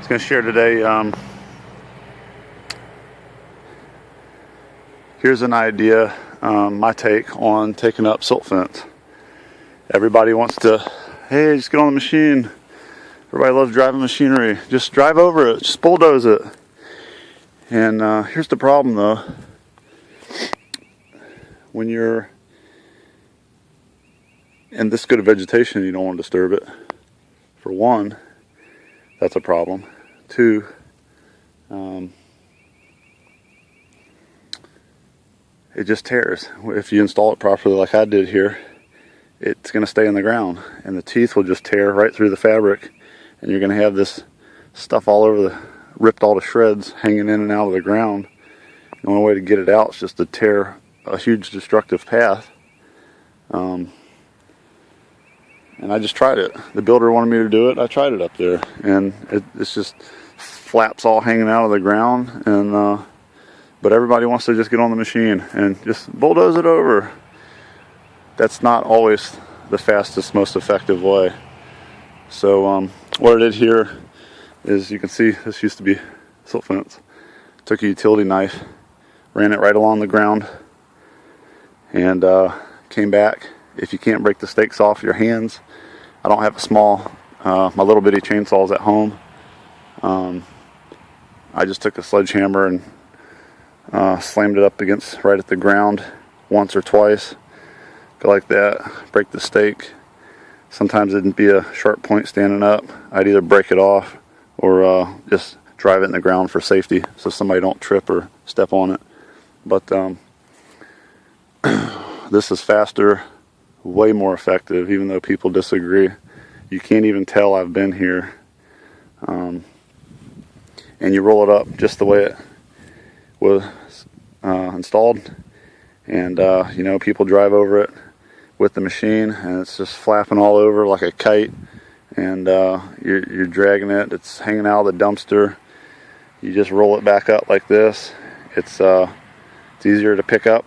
was going to share today. Here's an idea, my take on taking up silt fence. Everybody wants to, hey, just get on the machine. Everybody loves driving machinery. Just drive over it, just bulldoze it. And here's the problem though. When you're in this good of vegetation, you don't want to disturb it. For one, that's a problem. Two, it just tears. If you install it properly like I did here, it's going to stay in the ground and the teeth will just tear right through the fabric, and you're going to have this stuff all over ripped all to shreds, hanging in and out of the ground. The only way to get it out is just to tear a huge destructive path. And I just tried it. The builder wanted me to do it. I tried it up there, and it's just flaps all hanging out of the ground. And but everybody wants to just get on the machine and just bulldoze it over. That's not always the fastest, most effective way. So what I did here is, you can see this used to be silt fence. Took a utility knife, ran it right along the ground, and came back. If you can't break the stakes off your hands, I don't have a small, my little bitty chainsaws at home. I just took a sledgehammer and slammed it up against right at the ground once or twice. Go like that, break the stake. Sometimes it'd be a sharp point standing up. I'd either break it off or just drive it in the ground for safety so somebody don't trip or step on it. But this is faster, way more effective, even though people disagree. You can't even tell I've been here. And you roll it up just the way it was installed, and you know, people drive over it with the machine and it's just flapping all over like a kite, and you're dragging it, it's hanging out of the dumpster. You just roll it back up like this. It's easier to pick up.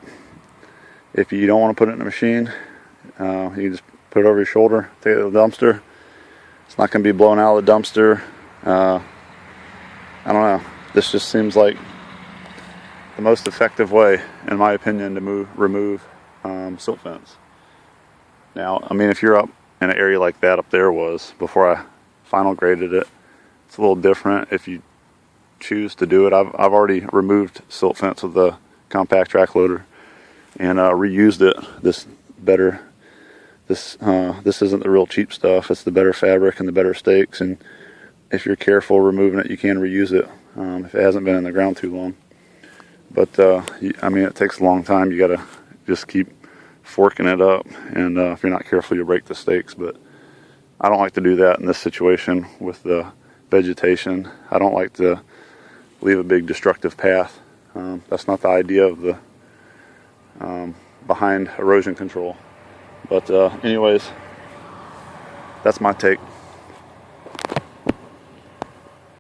If you don't want to put it in the machine, you just put it over your shoulder, take it to the dumpster. It's not going to be blown out of the dumpster. I don't know, this just seems like the most effective way, in my opinion, to remove silt fence. Now, I mean, if you're up in an area like that up there was, before I final graded it, it's a little different if you choose to do it. I've already removed silt fence with the compact track loader and reused it. This isn't the real cheap stuff. It's the better fabric and the better stakes, and if you're careful removing it, you can reuse it if it hasn't been in the ground too long. But I mean, it takes a long time. You gotta just keep forking it up, and if you're not careful, you'll break the stakes. But I don't like to do that in this situation with the vegetation. I don't like to leave a big destructive path. That's not the idea of the behind erosion control. But anyways, that's my take.